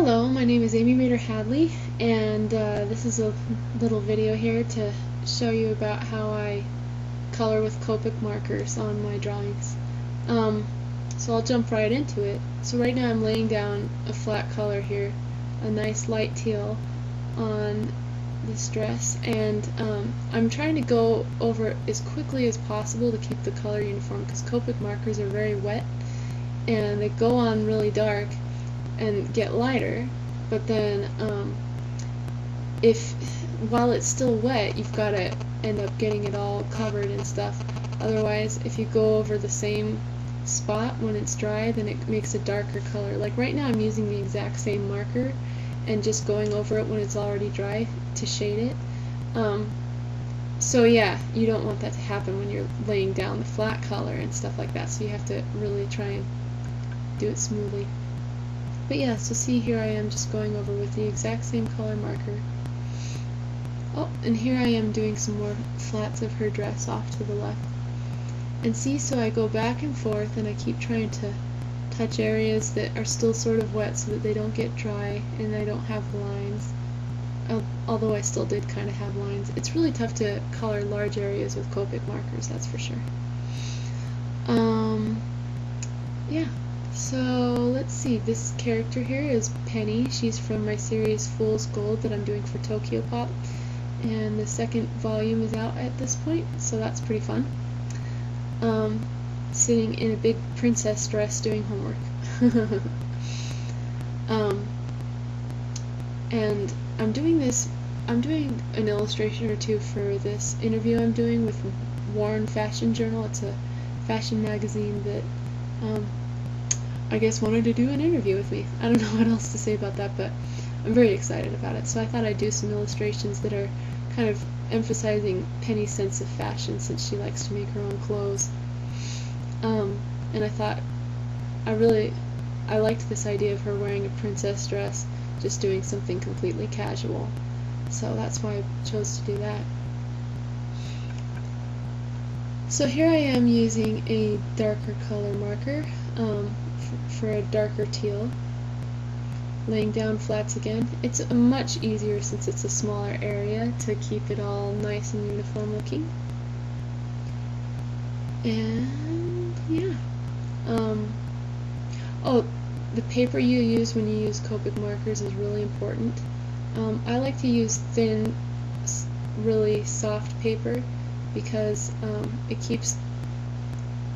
Hello, my name is Amy Rader Hadley, and this is a little video here to show you about how I color with Copic markers on my drawings. So I'll jump right into it. So right now I'm laying down a flat color here, a nice light teal on this dress, and I'm trying to go over as quickly as possible to keep the color uniform because Copic markers are very wet and they go on really dark and get lighter, but then while it's still wet, you've got to end up getting it all covered and stuff. Otherwise, if you go over the same spot when it's dry, then it makes a darker color. Like right now I'm using the exact same marker and just going over it when it's already dry to shade it. So yeah, you don't want that to happen when you're laying down the flat color and stuff like that, so you have to really try and do it smoothly. But yeah, so see, here I am just going over with the exact same color marker. Oh, and here I am doing some more flats of her dress off to the left. And see, so I go back and forth and I keep trying to touch areas that are still sort of wet so that they don't get dry and I don't have lines. Although I still did kind of have lines. It's really tough to color large areas with Copic markers, that's for sure. Yeah. So let's see, this character here is Penny. She's from my series Fool's Gold that I'm doing for Tokyopop, and the second volume is out at this point, so that's pretty fun. Sitting in a big princess dress doing homework. And I'm doing an illustration or two for this interview I'm doing with Warren Fashion Journal. It's a fashion magazine that I guess wanted to do an interview with me. I don't know what else to say about that, but I'm very excited about it. So I thought I'd do some illustrations that are kind of emphasizing Penny's sense of fashion since she likes to make her own clothes. And I thought I liked this idea of her wearing a princess dress, just doing something completely casual. So that's why I chose to do that. So here I am using a darker color marker for a darker teal, laying down flats again. It's much easier since it's a smaller area to keep it all nice and uniform looking. And yeah. Oh, the paper you use when you use Copic markers is really important. I like to use thin, really soft paper because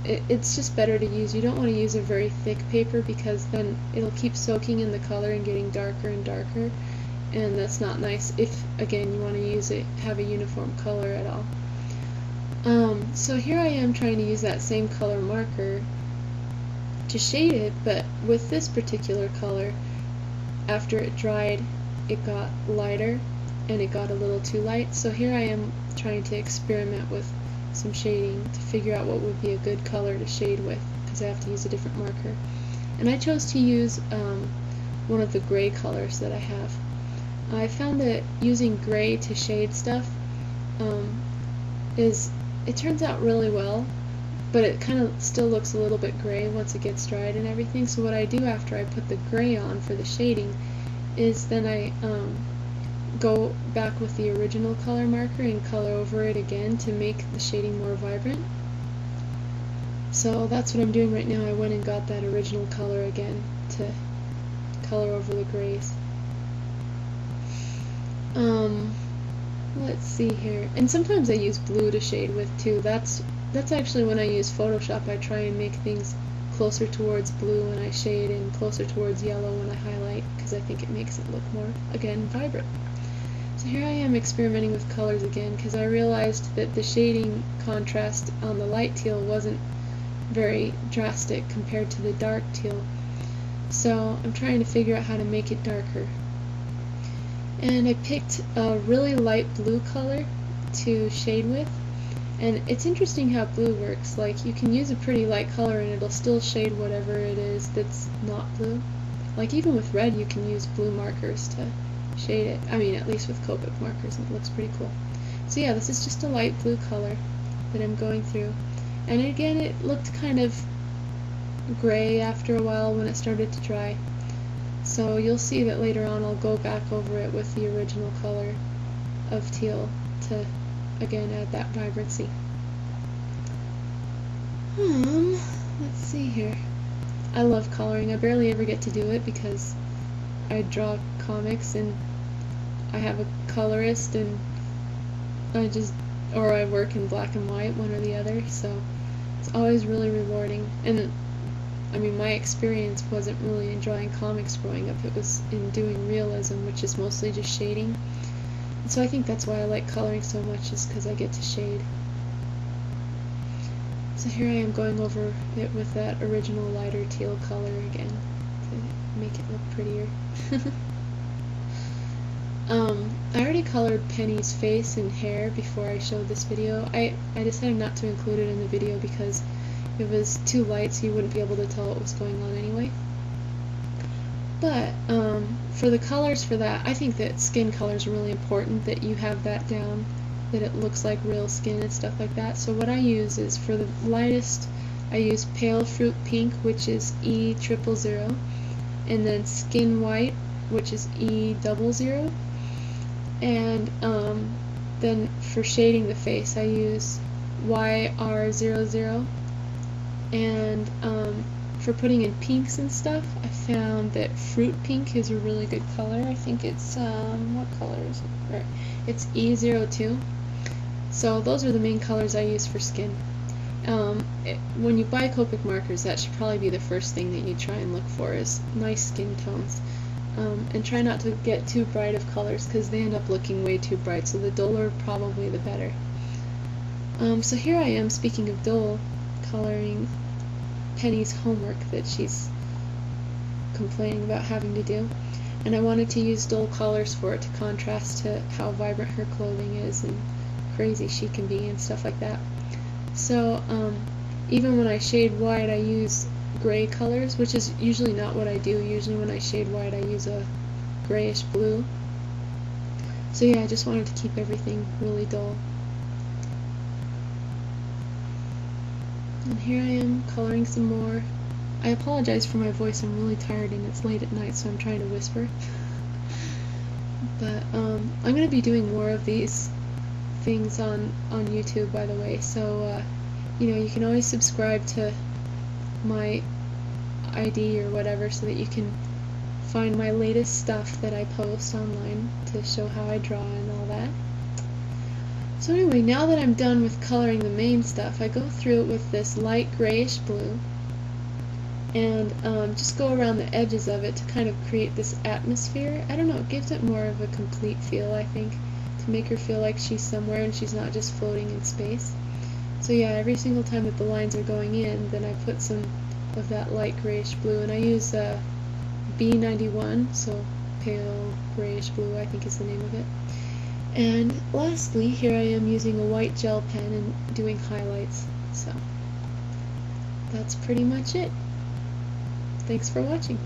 it's just better to use. You don't want to use a very thick paper because then it'll keep soaking in the color and getting darker and darker, and that's not nice if, again, you want to have a uniform color at all. So here I am trying to use that same color marker to shade it, but with this particular color, after it dried, it got lighter and it got a little too light. So here I am trying to experiment with some shading to figure out what would be a good color to shade with, because I have to use a different marker. And I chose to use one of the gray colors that I have. I found that using gray to shade stuff it turns out really well, but it kind of still looks a little bit gray once it gets dried and everything. So what I do after I put the gray on for the shading is then I go back with the original color marker and color over it again to make the shading more vibrant. So that's what I'm doing right now. I went and got that original color again to color over the grays. Let's see here. And sometimes I use blue to shade with too. That's actually when I use Photoshop. I try and make things closer towards blue when I shade and closer towards yellow when I highlight, because I think it makes it look more, again, vibrant. So here I am experimenting with colors again because I realized that the shading contrast on the light teal wasn't very drastic compared to the dark teal. So I'm trying to figure out how to make it darker. And I picked a really light blue color to shade with. And it's interesting how blue works. Like, you can use a pretty light color and it'll still shade whatever it is that's not blue. Like, even with red you can use blue markers to shade it. I mean, at least with Copic markers, it looks pretty cool. So yeah, this is just a light blue color that I'm going through. And again, it looked kind of gray after a while when it started to dry. So you'll see that later on I'll go back over it with the original color of teal to again add that vibrancy. Let's see here. I love coloring. I barely ever get to do it because I draw comics and I have a colorist and I work in black and white, one or the other, so it's always really rewarding. And I mean, my experience wasn't really in drawing comics growing up, it was in doing realism, which is mostly just shading. And so I think that's why I like coloring so much, is because I get to shade. So here I am going over it with that original lighter teal color again to make it look prettier. I already colored Penny's face and hair before I showed this video. I decided not to include it in the video because it was too light, so you wouldn't be able to tell what was going on anyway. But for the colors for that, I think that skin color is really important, that you have that down, that it looks like real skin and stuff like that. So what I use is, for the lightest, I use Pale Fruit Pink, which is E000, and then Skin White, which is E00, and then for shading the face I use YR00, and for putting in pinks and stuff, I found that Fruit Pink is a really good color. I think it's, what color is it? Right. It's E02. So those are the main colors I use for skin. When you buy Copic markers, that should probably be the first thing that you try and look for, is nice skin tones. And try not to get too bright of colors, because they end up looking way too bright, so the duller probably the better. So here I am, speaking of dull, coloring Penny's homework that she's complaining about having to do. And I wanted to use dull colors for it to contrast to how vibrant her clothing is and crazy she can be and stuff like that. So even when I shade white, I use gray colors, which is usually not what I do. Usually when I shade white, I use a grayish blue. So yeah, I just wanted to keep everything really dull. And here I am coloring some more. I apologize for my voice, I'm really tired and it's late at night, so I'm trying to whisper. But I'm going to be doing more of these things on YouTube, by the way, so you know, you can always subscribe to my ID or whatever so that you can find my latest stuff that I post online to show how I draw and all that. So anyway, now that I'm done with coloring the main stuff, I go through it with this light grayish blue and just go around the edges of it to kind of create this atmosphere. I don't know, it gives it more of a complete feel, I think, to make her feel like she's somewhere and she's not just floating in space. So yeah, every single time that the lines are going in, then I put some of that light grayish blue, and I use B91, so pale grayish blue I think is the name of it. And lastly, here I am using a white gel pen and doing highlights. So that's pretty much it. Thanks for watching.